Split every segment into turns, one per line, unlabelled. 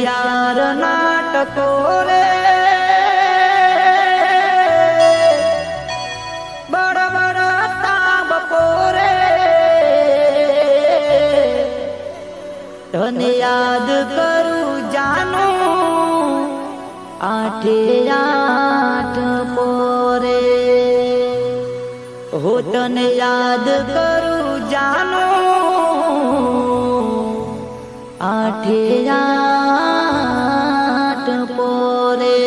હોશિયાર નાટકો રે તને યાદ કરું જાનું આઠે આઠ પોરે હો તને યાદ કરું જાનું આઠે આઠ પોરે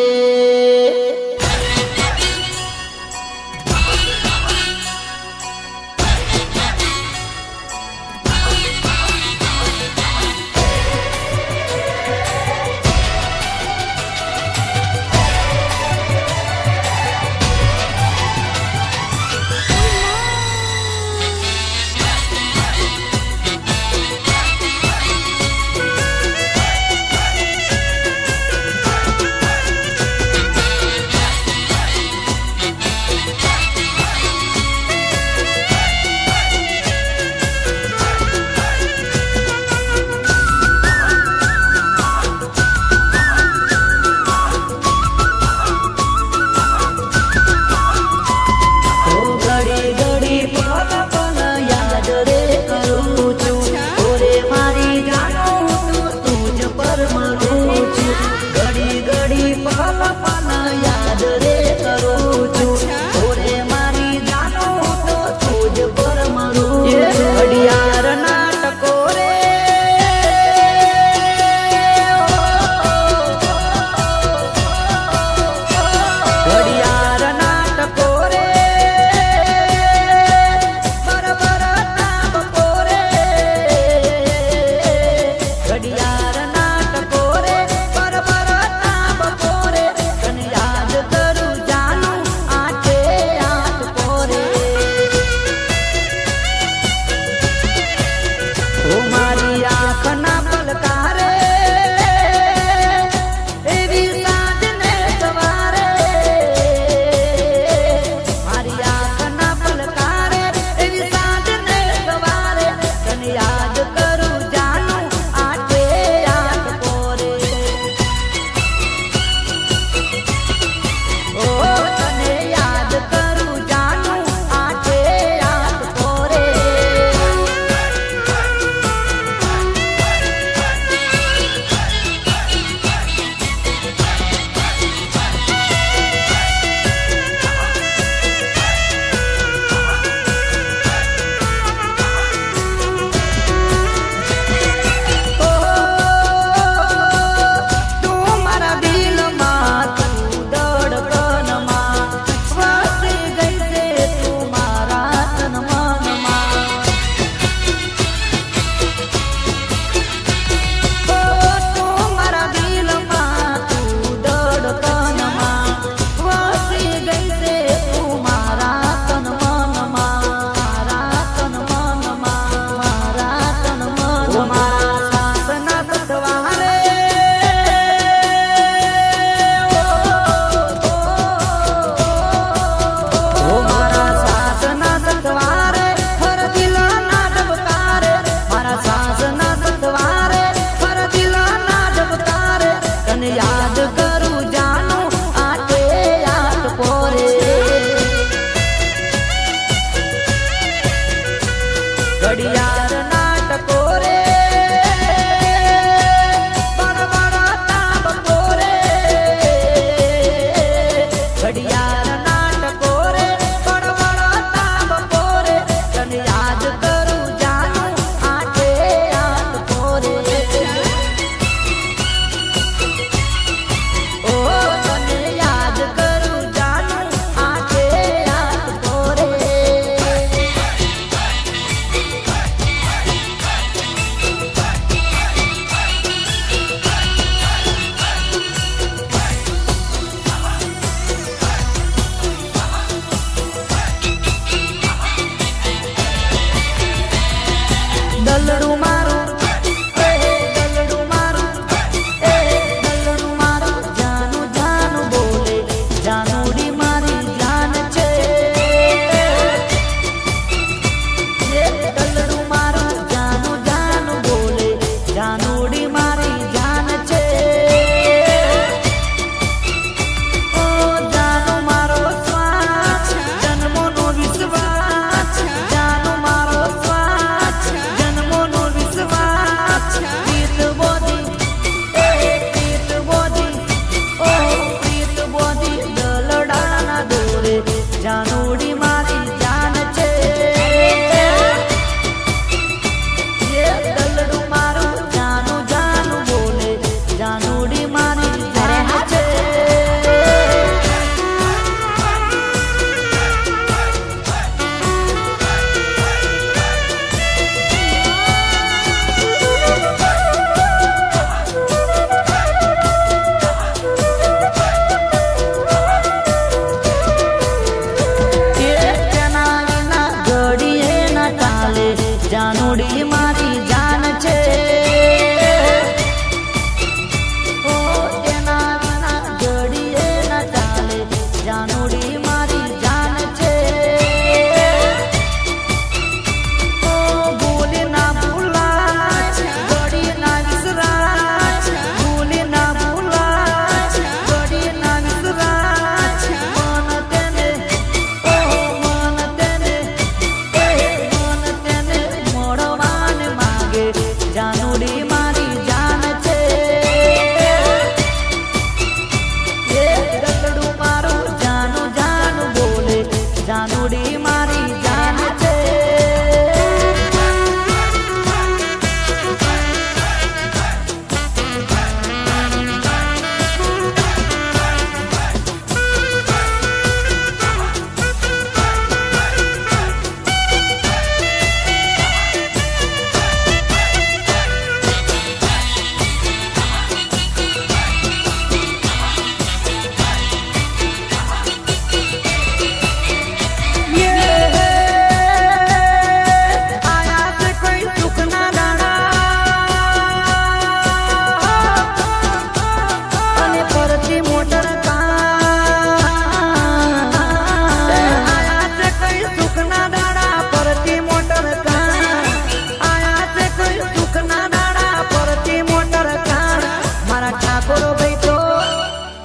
ઠાકોરો બેઠો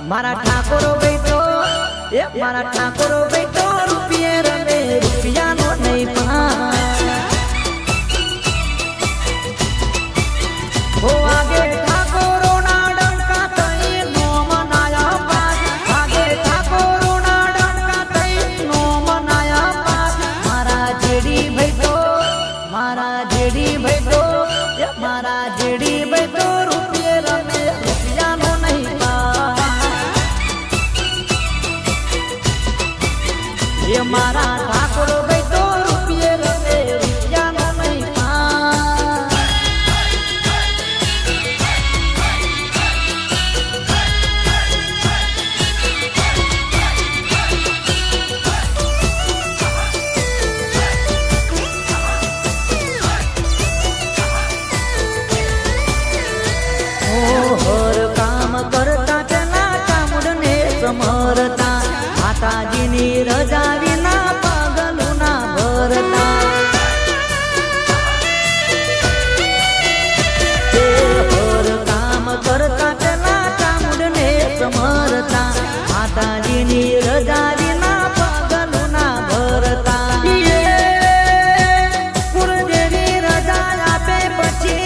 મારા ઠાકોરો બેઠો એ મારા ઠાકોરો બેઠો રૂપિયે રમે રૂપિયાનો નહીં પાસ ઓ આગે ઠાકોરો ના ડંકા થઈ નો મનાયા પાસ આગે ઠાકોરો ના ડંકા થઈ નો મનાયા પાસ મારા જેડી બેઠો મારા જેડી બેઠો એ મારા જેડી બેઠો રૂપિયે રમે રૂપિયાનો નહીં પાસ એ મારા ઠાકોરો બેઠો રૂપિયે રમે રૂપિયાનો નહીં પાસ હર કામ કરતા પેલા ચામુંડને સમરતા માતાજીની રજા વિના પગલું ના ભરતા હર કામ કરતા પેલા ચામુંડને સમરતા માતાજીની રજા વિના પગલું ના ભરતા કુળદેવી રજા આપે પછી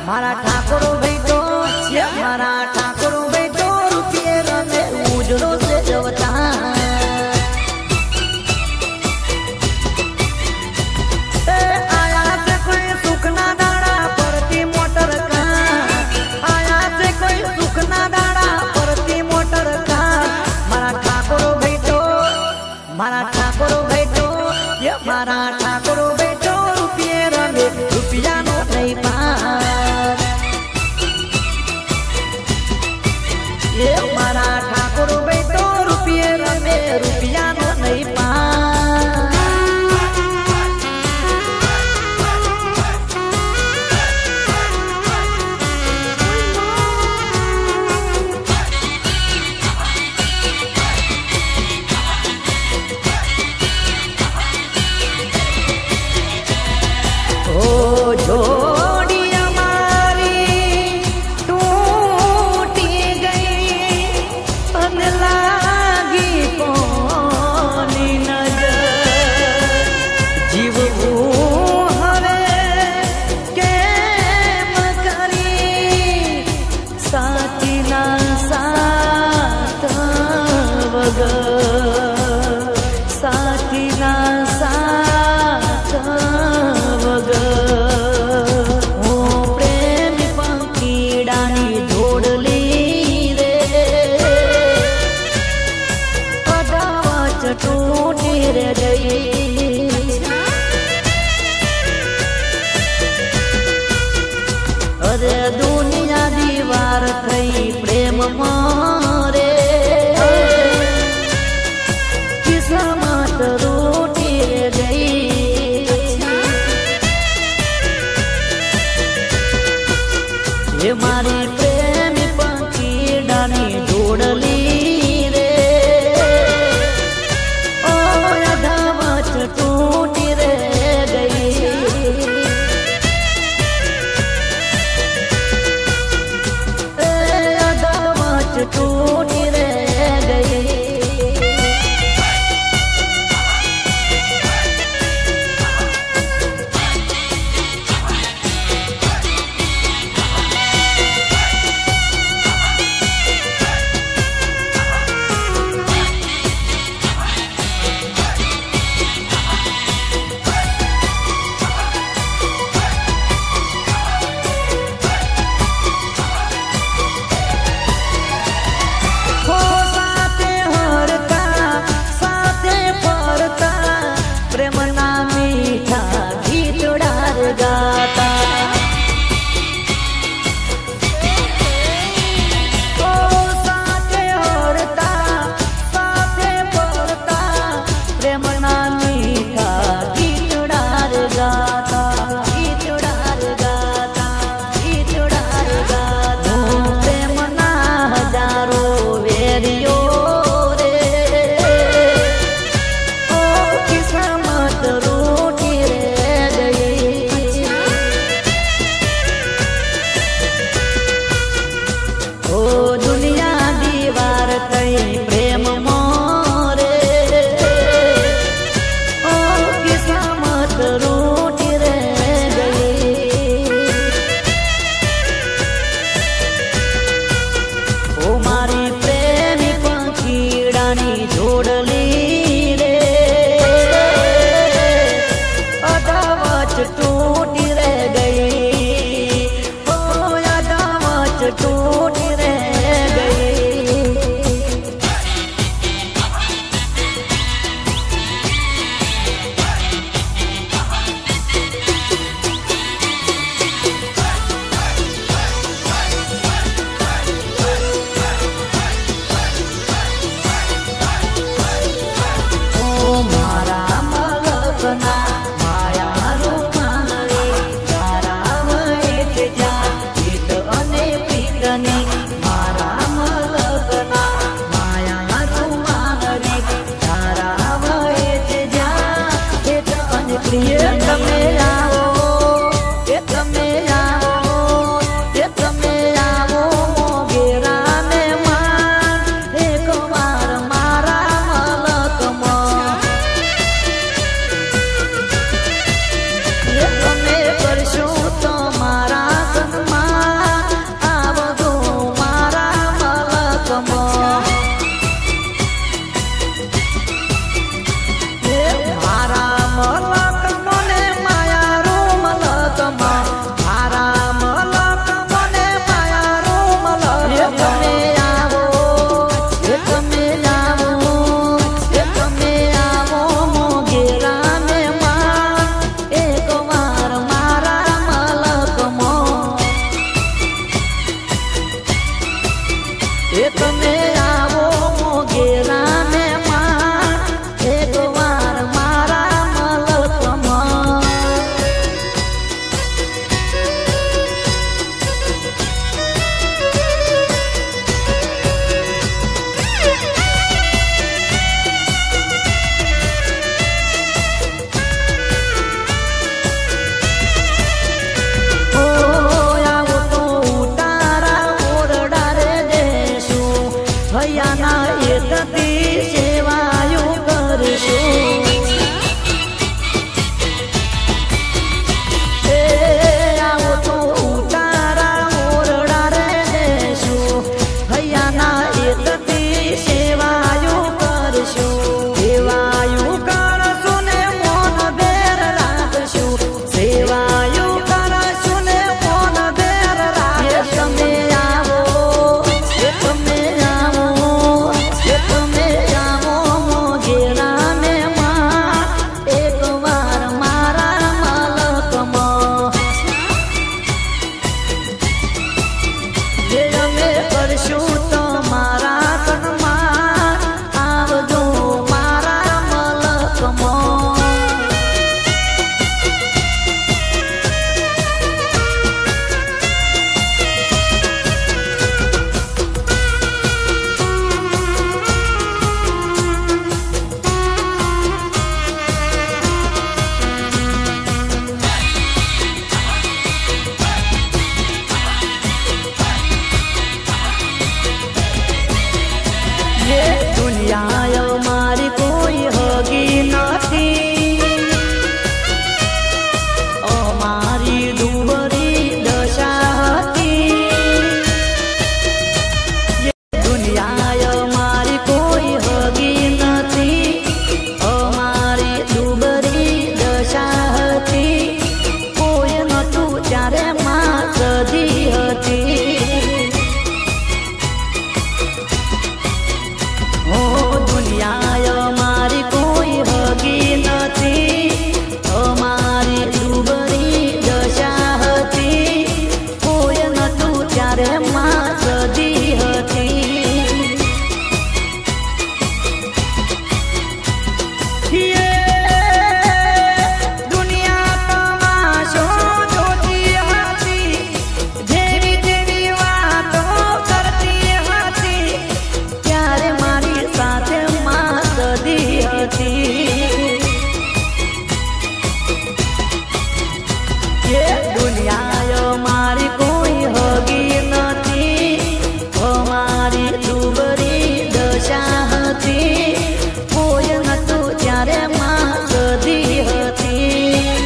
મારા ઠાકોરો બેઠો મારા ઠાકોરો બેઠો રૂપિયે રમે ઉજળો છે જવતા આયા છે કોઈ સુખના દાડા પરતી મોટર કા આયા છે કોઈ સુખના દાડા પરતી મોટર કા મારા ઠાકોરો બેઠો મારા ઠાકોરો બેઠો મારા ઠાકોરો બેઠો રૂપિયે રમે રૂપિયાનો નહીં પાસ એ મારા ઠાકોરો બેઠો રૂપિયે રમે રૂપિયાનો નહીં પાસ ઓ જોડી અમારી તૂટી ગઈ અને લાગી કોની નજર જીવવું હવે કેમ કરી સાચીના સાથ વગર સાચીના સાથ પ્રેમી પંખીડાની જોડલી રે અદાવચ તૂટી રે ગઈ અરે દુનિયા દીવાર થઈ પ્રેમ મારે કિસ્મત રૂટી રે ગઈ એ મારી પ્રેમી પંખીડાની જોડલી રે ઓ અધાવચ તૂટી રે ગઈ એ અધાવચ તૂટી રે ગઈ કરશું તમારા સન્માન આવજો મારા મલકમાં દુનિયા મારી કોઈ હગી નથી અમારી દુબળી દશા હતી દુનિયા મારી કોઈ હગી નથી અમારી દુબળી દશા હતી કોઈ નતું ત્યારે માં સધી હતી મારી કોઈ હગી નથી અમારી દુબળી દશા હતી કોઈ નતું ત્યારે માં સદી હતી દુનિયા તમાશો જોતી હતી જેવી જેવી વાતો કરતી હતી ત્યારે મારી સાથે દુનિયા મારી કોઈ હગી નથી અમારી દુબળી દશા હતી કોઈ નતું ત્યારે માં સદી હતી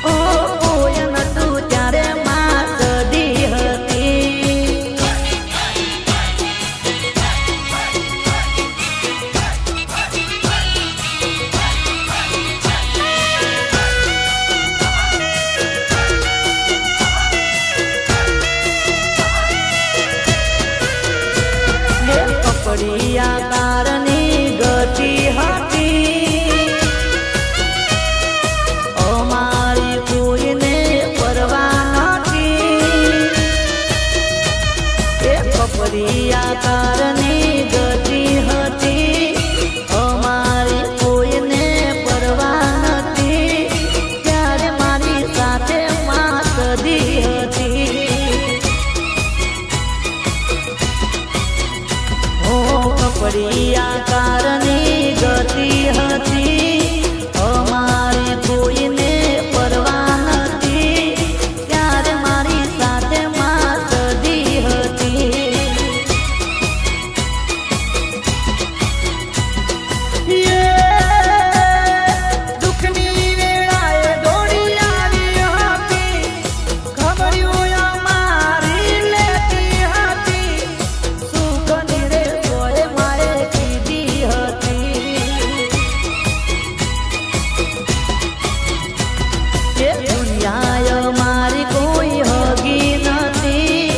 કોઈ નતું ત્યારે માં સદી હતી આકારની ગતિ હતી અમારી કોઈને પરવા નથી એ કપરી આકારની ગતિ હતી અમારી કોઈને પરવા નથી ત્યારે મારી સાથે માં સદી હતી કપરી આકારની ગતિ હતી અમારી કોઈને પરવા નથી ત્યારે મારી સાથે માં સદી હતી દુઃખની વેળાએ દોડી આવી હતી ખબર્યું અમારી લેતી હતી સુખની રે દુનિયા મારી કોઈ હગી નથી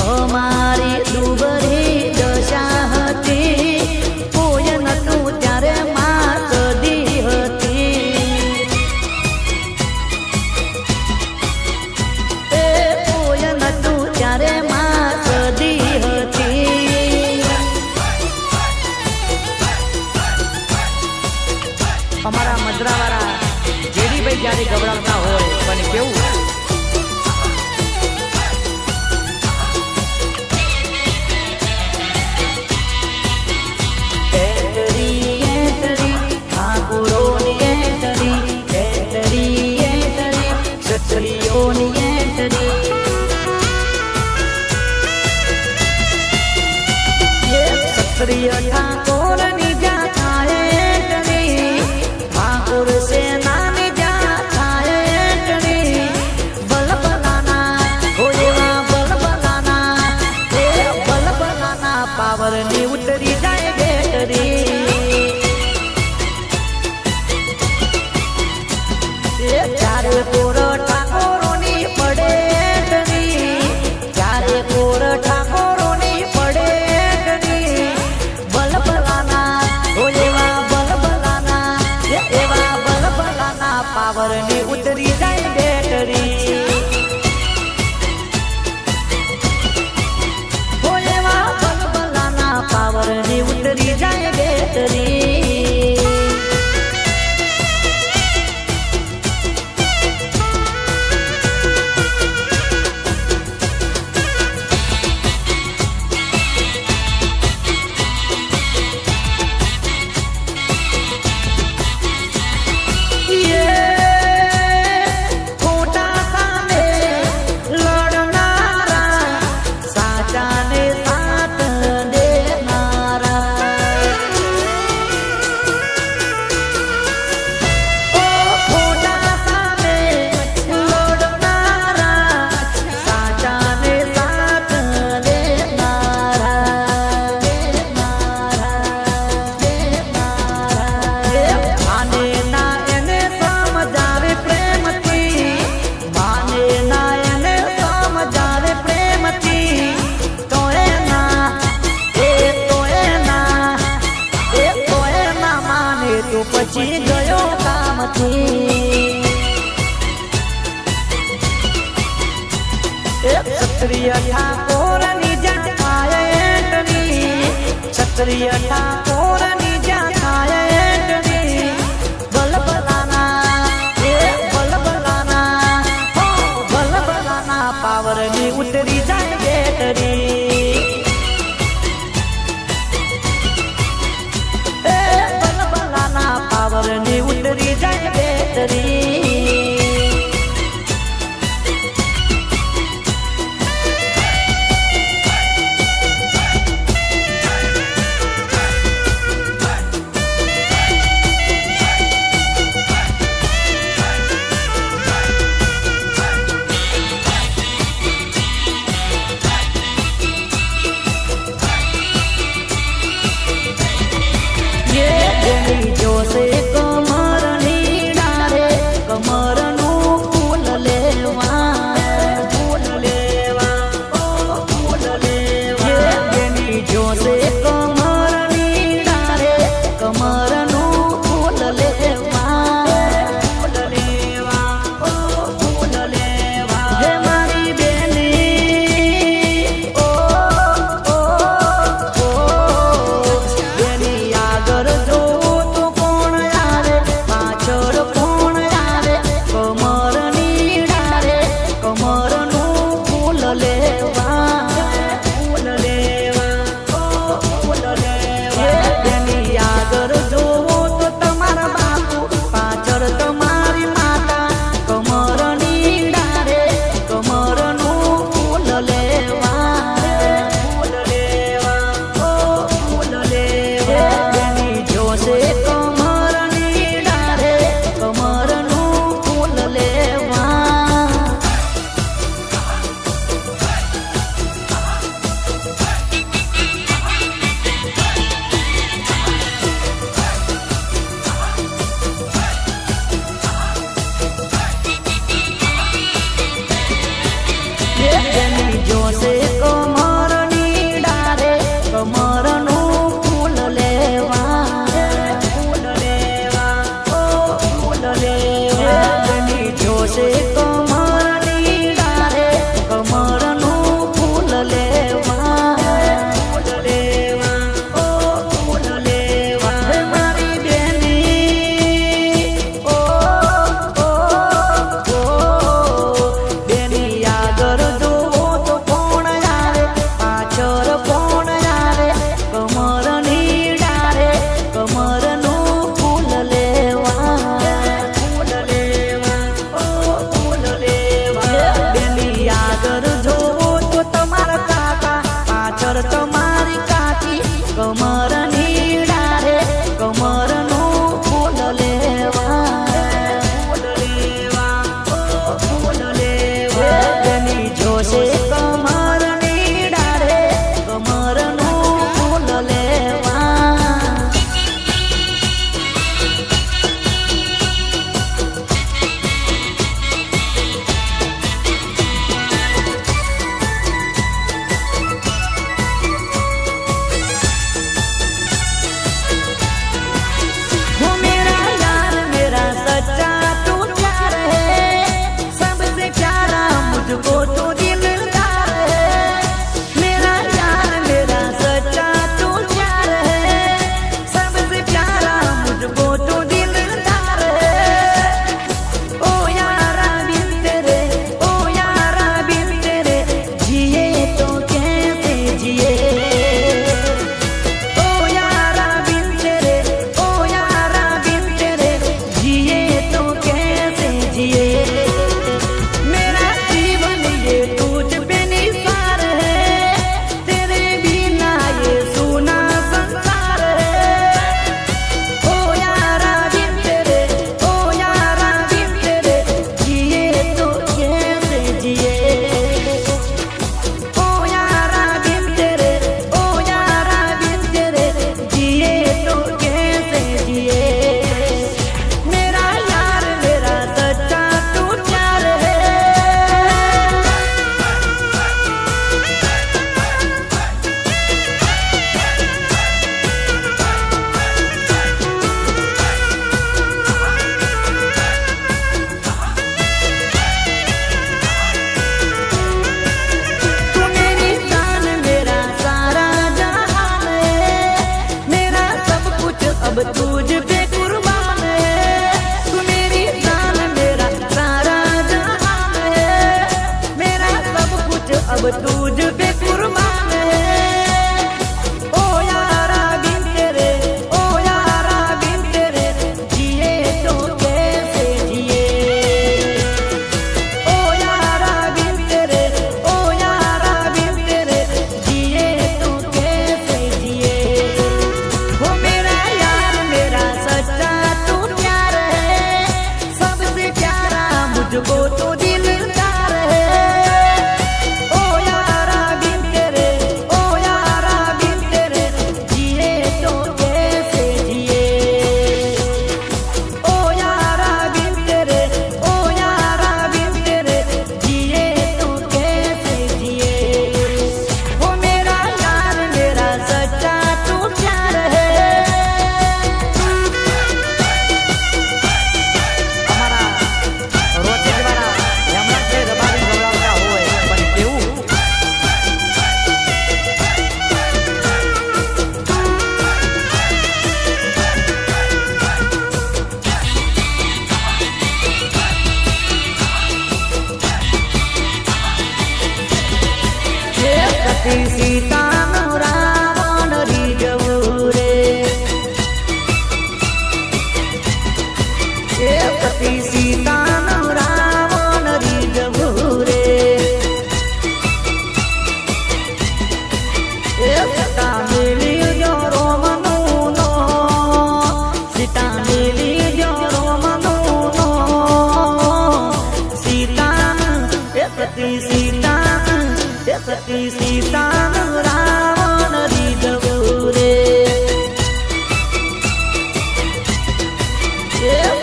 અમારી દુબળી દશા હતી કોઈ નતું ત્યારે માં સદી હતી એ કોઈ નતું ત્યારે માં સદી હતી અમારા મજરાવાળા જેડીભાઈ જ્યારે ગભરાવતા હોય પણ કેવું ક્ષત્રિય ઠાકોર નિજા થાય ઠાકોર સેના નિજા થાય ક્ષત્રિય ઠાકોરની જ્યાં થાય એન્ટરી, ક્ષત્રિય ઠાકોરની જ્યાં થાય એન્ટરી, બલબલાના હો બલબલાના પાવરની ઉતરી જાય બેટરી, બલબલાના પાવરની ઉતરી જાય બેટરી. જોશે કમરની ડારે કમરનું ફૂલ લેવા, ફૂલ લેવા, ફૂલ લેવા. જેની જોશે કમરની ડારે કમરનું ફૂલ લેવા, ફૂલ લેવા, ફૂલ લેવા. હે મારી બેની ઓ બેની આગળ જો જોશે કમરની ડારે કમરનું ફૂલ લેવા, ફૂલ લેવા, ફૂલ લેવા. જોશે કમરની ડારે કમરનું ફૂલ લેવા, ફૂલ લેવા, ફૂલ લેવા. મારી બેની ઓ બેની આગળ જો કોણ સતી સીતાનું રાવણ રીઝવું રે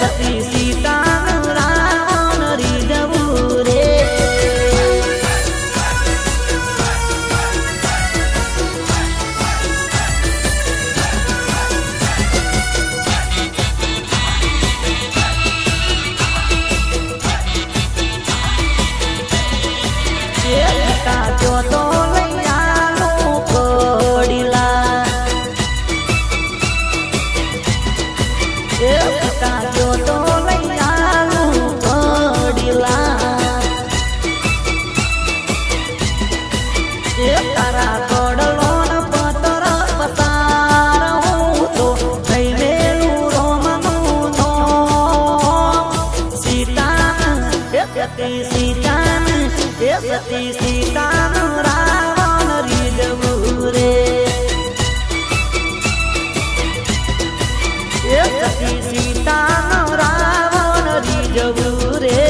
સતી સીતાનું રાવણ રીઝવું રે જો તો લઈ આલો કોડીલા જો તો લઈ આલો કોડીલા તારા કોડલો પતર પતાર હું તો થઈ ગયેલું રોમનું ધોમ સીતા સતી સીતાનું રાવણ રીઝવું રે સતી સીતાનું રાવણ રીઝવું રે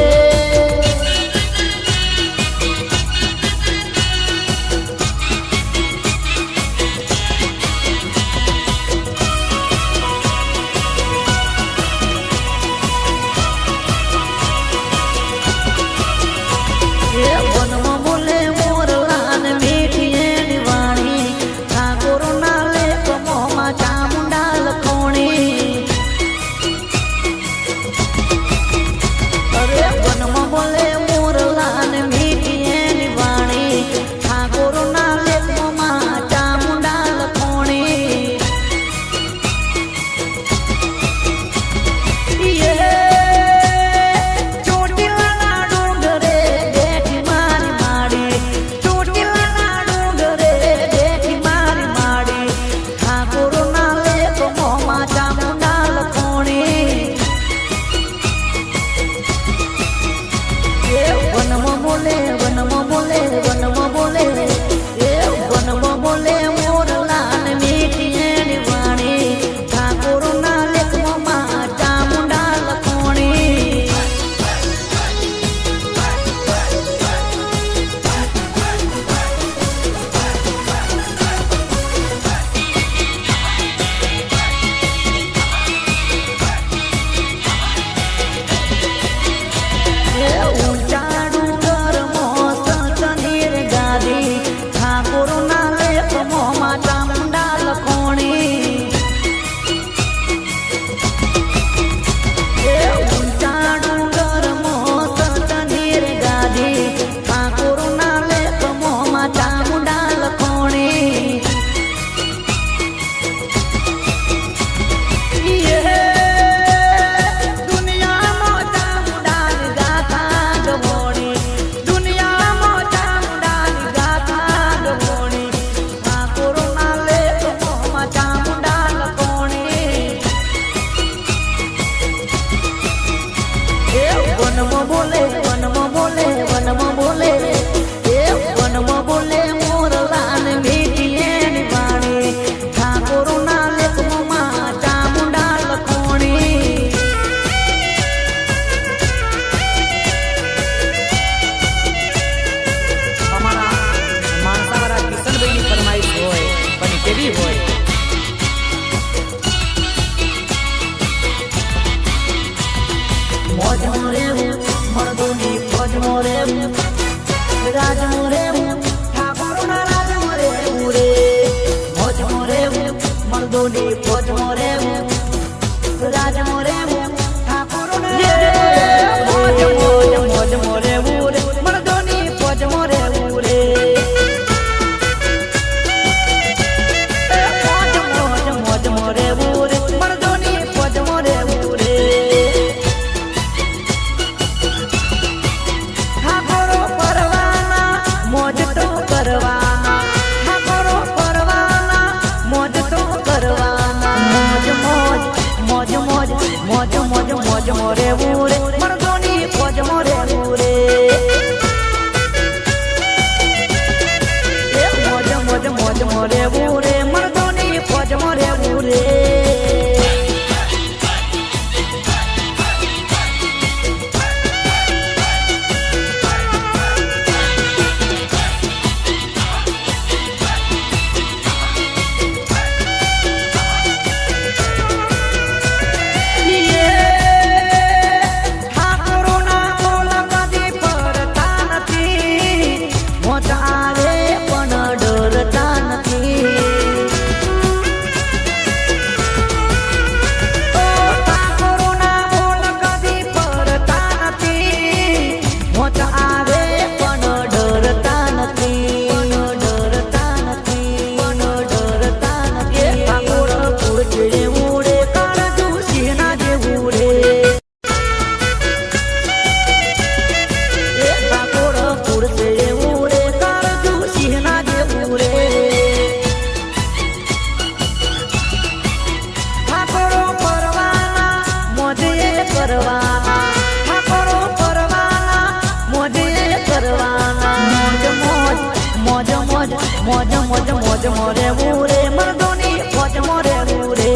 કરવાના મોજ મોજ મોજ મોજ મોજ મોજ મોજ મોરે ઉરે મર્દોની મોજ મોરે ઉરે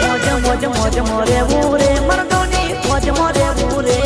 મોજ મોજ મોજ મોરે ઉરે મર્દોની મોજ મોરે ઉરે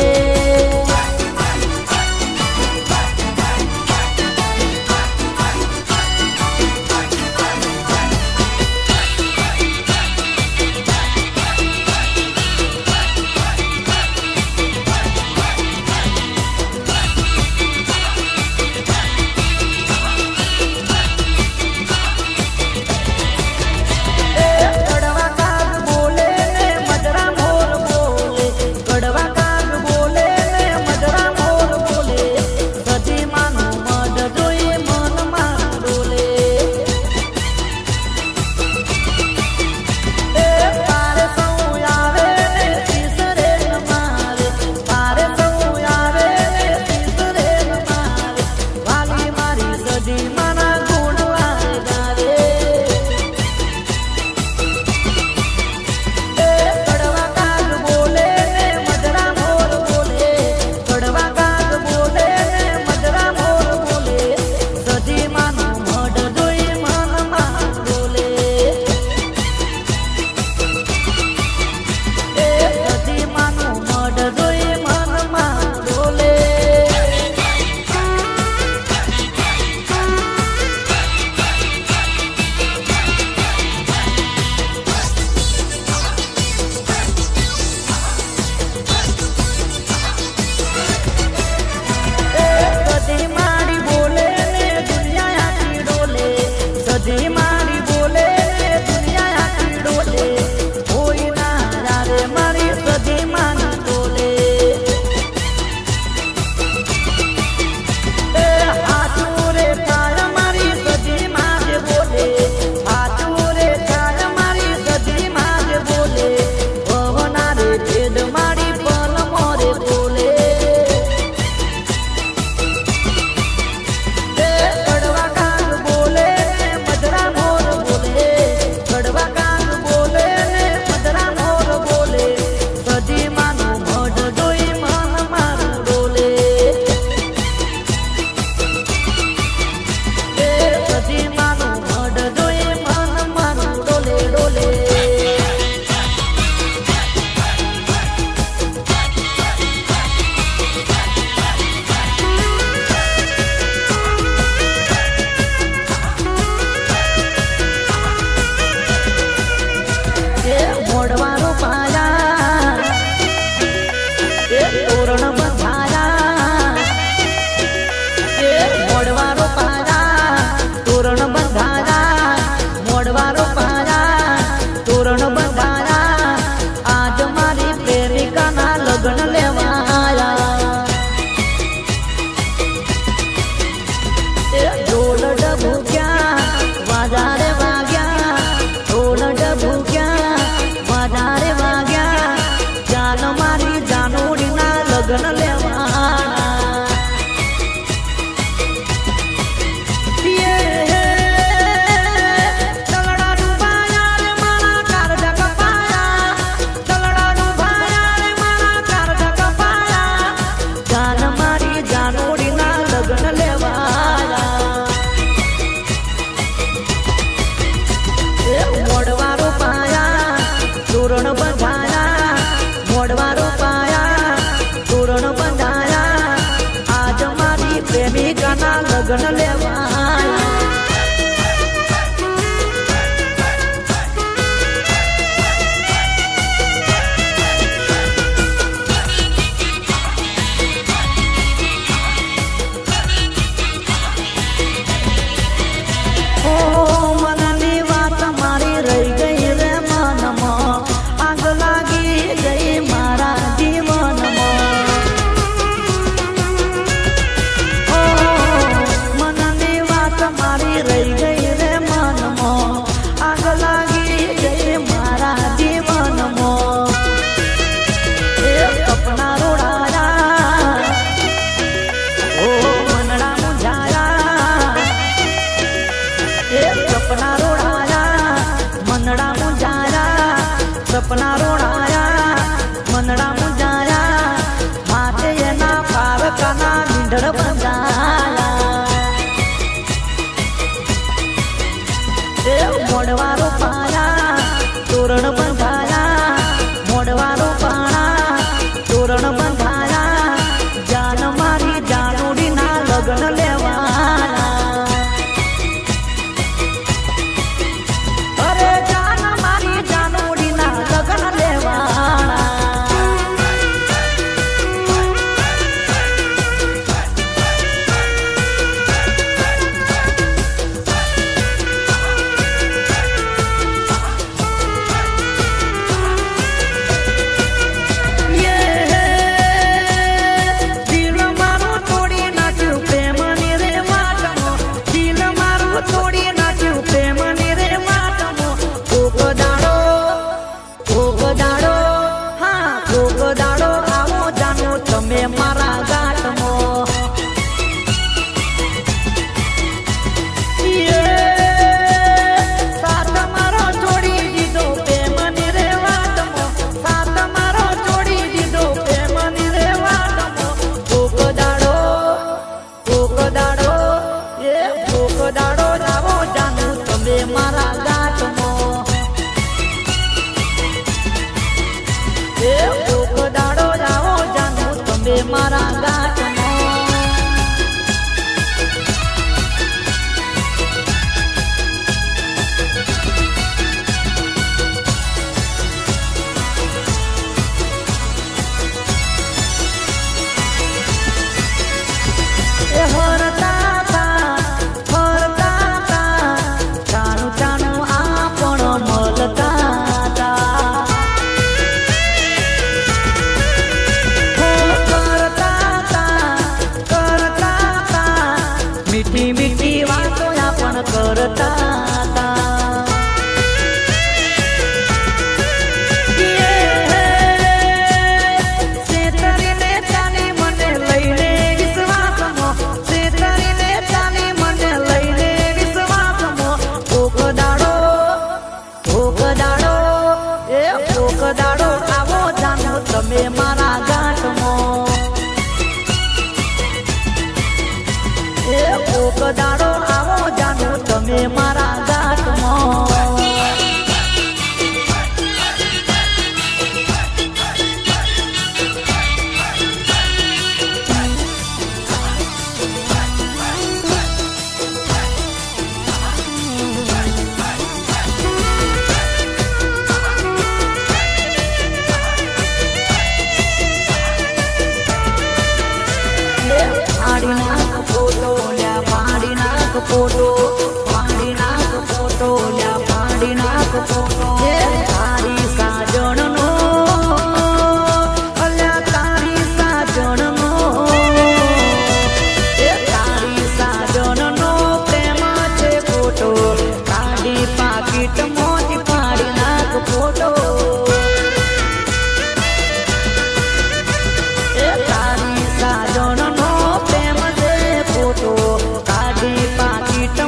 લગન લેવા મનની કરતા હતા. છેતરીને ચાલી મને લઈને વિશ્વાસમાં, છેતરીને ચાલી મને લઈને વિશ્વાસમાં, કોક દાડો આવો જાણો તમે મારા ગાંઠમાં. કોક દાડો આવો જાણો તમે મારા ગાંઠમાં. ફોટો પાડી નાખ, ફોટો લ્યા પાડી નાખ, ફોટો તારી સાજણનો, અલ્યા તારી સાજણનો, તારી સાજણનો પ્રેમ છે ફોટો, કાઢી પાકીટ મોતી પાડી નાખ ફોટો. તારી સાજણનો પ્રેમ છે ફોટો, કાઢી પાકીટ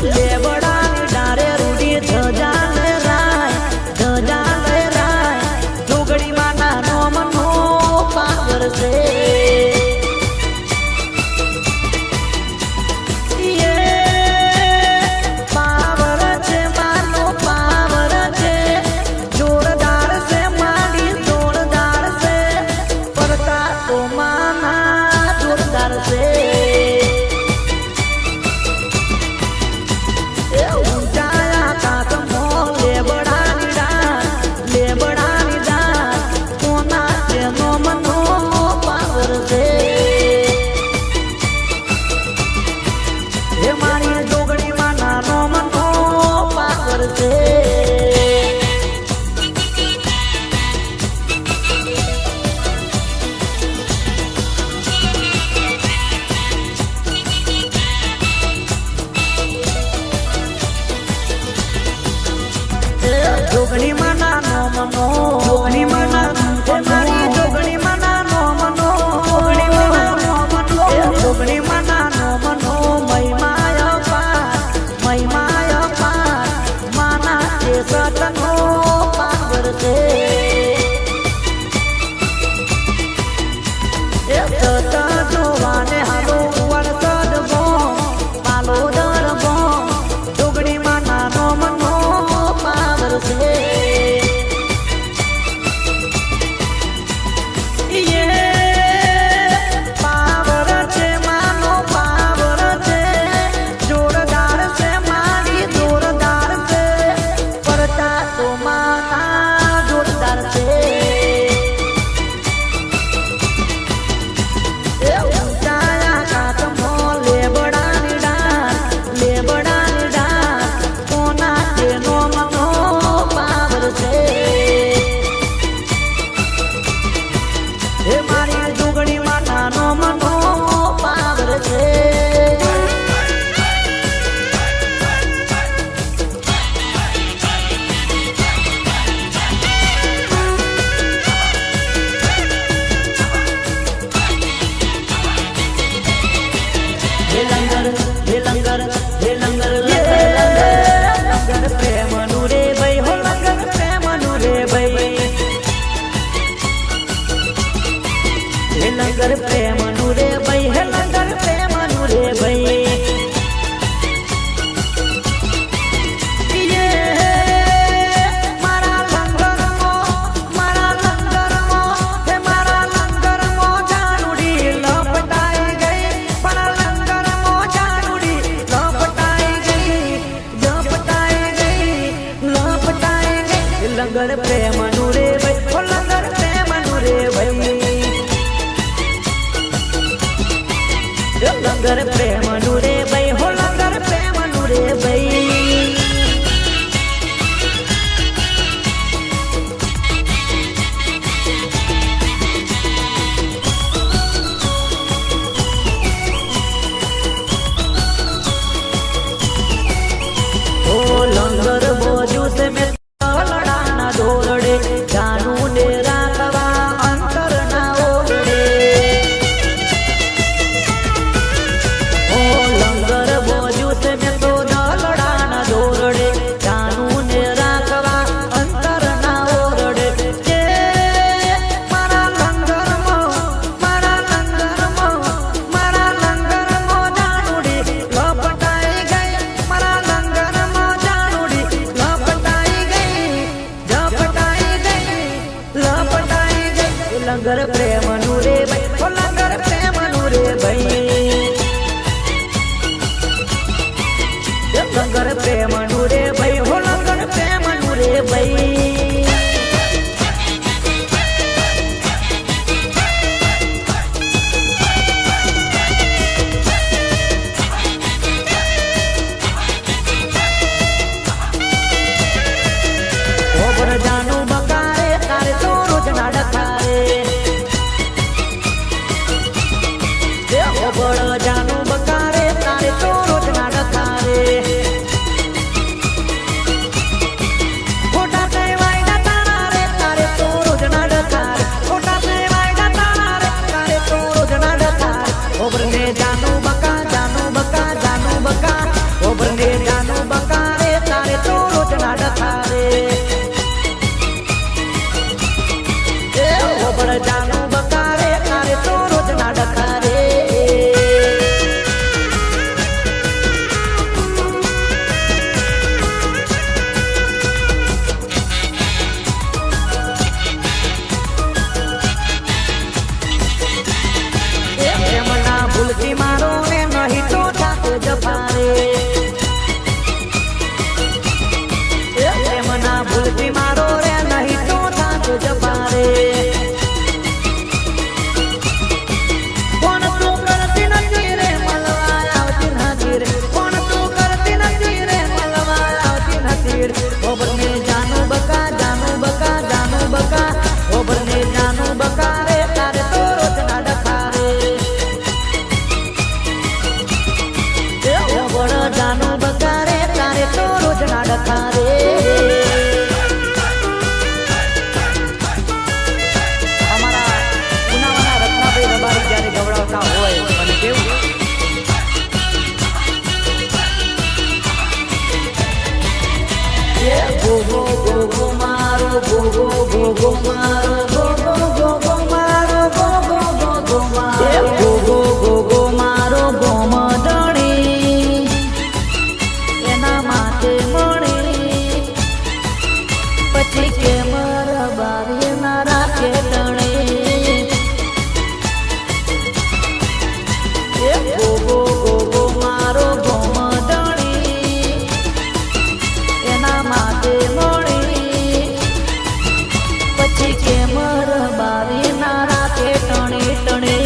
લેબડાની ડારે રૂડી ધજા લે રાય જોગડીમાં નાનો મનો પાવર છે જોગણી માના નો મનો જોગણી માના મારી જોગણી માના નો મનો જોગણી માના નો મનો જોગણી માના નો મનો મહિમાય પા માના તે સતનો પાવર છે એ સત જોવાને હાલો વરસદ ગો પાલો દર ગો જોગણી માના નો મનો પાવર છે લંગર પ્રેમ નું રે ભાઈ હે લંગર પ્રેમ નું રે ભાઈ મારા લંગર મો જાનુડી લપટાઈ ગઈ પણ લંગર મો જાનુડી લપટાઈ ગઈ લંગર પ્રેમ નું રે ભાઈ ઓ લંગર પ્રેમ નું રે ભાઈ લંગર પ્રેમ નું રે ભાઈ હો લંગર પ્રેમ નું રે ભાઈ ઓ લંગર બોજુ સે મેં લડાના દોરડે જાનું ને રાખવા અંતર ના ઓરડે પારે પ્રેમના ભૂલથી મારો રે નહીં તો થાતો જ પારે કોણ તું કરતી નથી રે મળવા આવતી નથી રે કોણ તું કરતી નથી રે મળવા આવતી નથી રે ખબર ને જાનું બકા જાનું બકા જાનું બકા ખબર ને જાનું બકા રે તારે તો રોજ ના ડખા રે ખબર જાનું બકા રે તારે તો રોજ ના ડખા રે એના માટે મળી પછી કે મારા બારી ના રાખે તણે ગોગો ગોગો મારો ગોમદણી એના માટે મળી પછી કે મારા બારી ના રાખે તણે તણે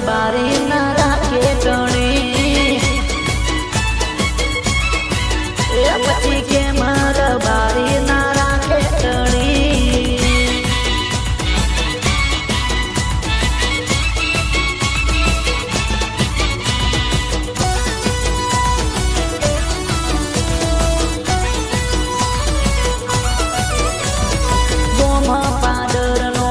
બારી ના રાખે ટણી પછી કે મારા બારી ના રાખે ટણી ગોમા પાદર નો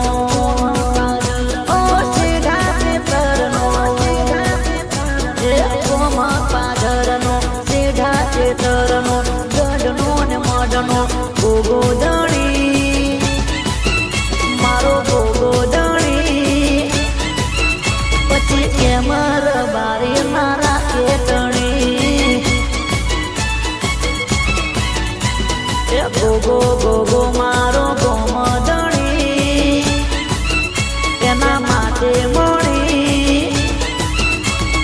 ગઢનો ને મઢનો ગોગો ધણી મારો ગોગો ધણી પછી કે મારા બારી ના રાખે ટણી ગોગો ગોગો મારો ગોમધણી એના માટે મળી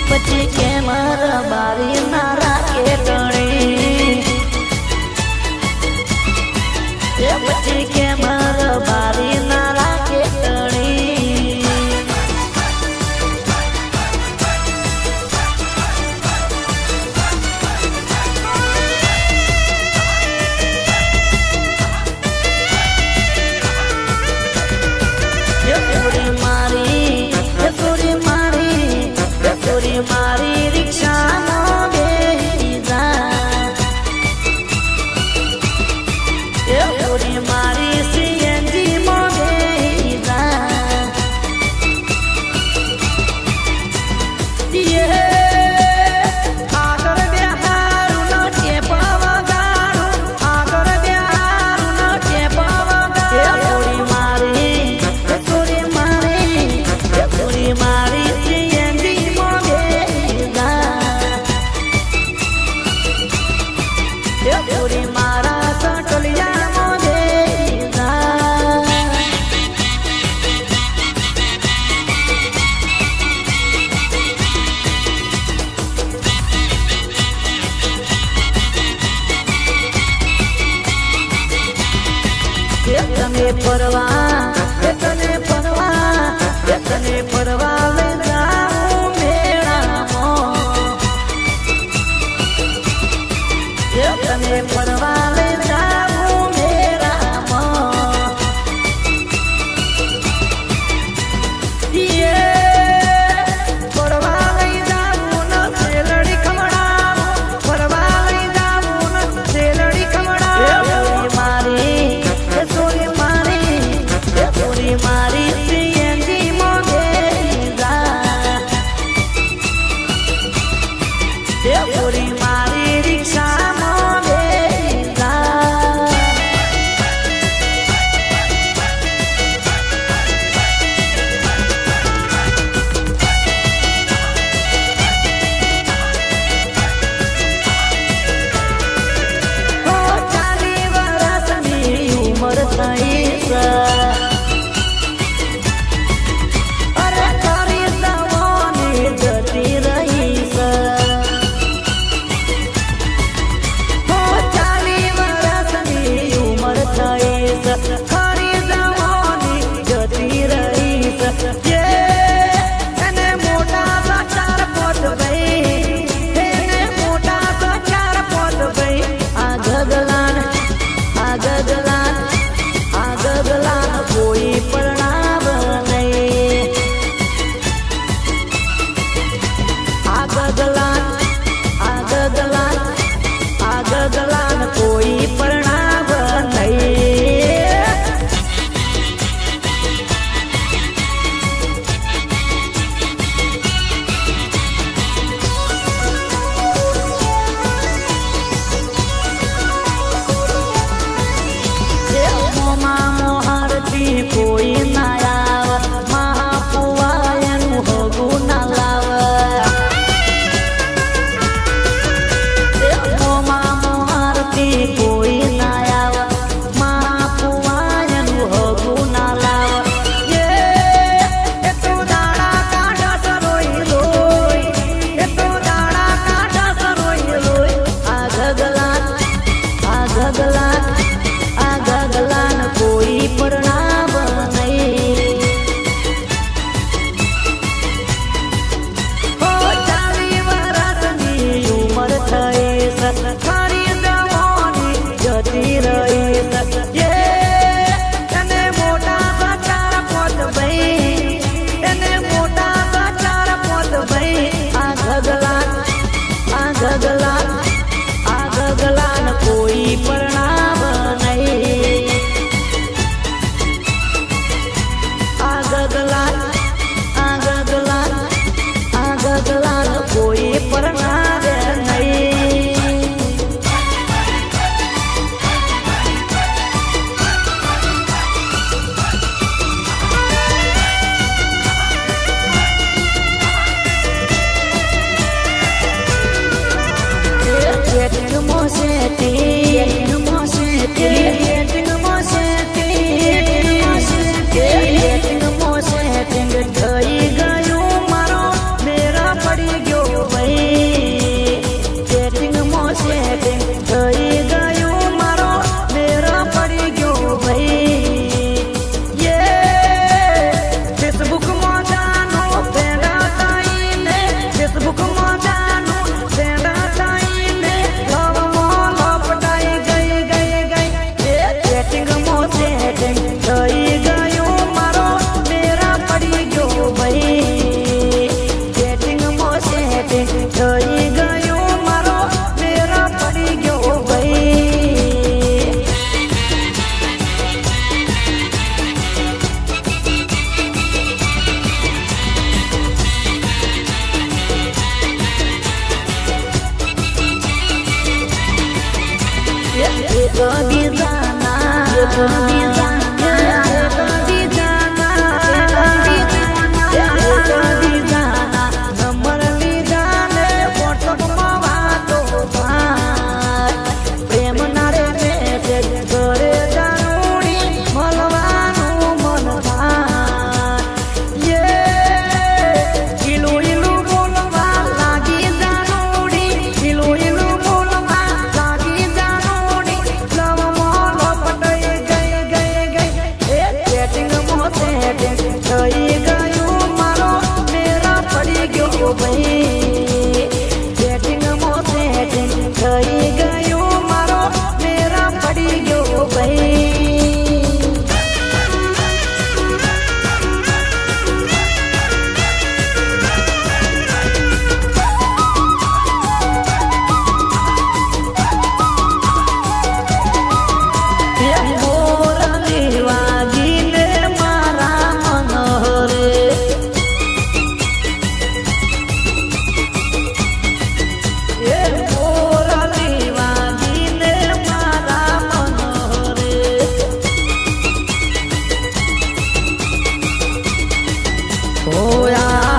પછી કે મારા બારી ના રાખે ટણી પછી કે મારા બારી ના રાખે ટણી મારી રિક્ષામાં બેસી જા મારી સીએનજી માં બેસી જા આગળ બેહારું ન ટેપા વગાડું આગળ બેહારું ન ટેપા વગાડું મારી સીએનજી માં બેસી જા મારા સટલિયામાં બેસી જા તને પરવા તને પરવા લઈ જાઉં મેળામાં તને પરવા લઈ જાઉં મેળામાં પરવા લઈ જાઉં ન સેલડી ખવડાવું પરવા લઈ જાઉં ન સેલડી ખવડાવું મારી સોરી મારી कभी जाना कभी जाना कभी जाना कभी जाना नंबर ली जाने व्हाट्सएप में बातो प्रेम नारे मैसेज करे जानुड़ी मलवानु मन ये इलू इलू बोलवा लागी जानुड़ी इलू इलू बोलवा लागी जानुड़ी लव मोल पटई गई ए चैटिंग मो सेटिंग થઈ ગયું મારો મેરા પડી ગયો ભાઈ ચેટિંગ મો સેટિંગ થઈ ગયું મારો મેરા પડી ગયો ભાઈ Oh yeah.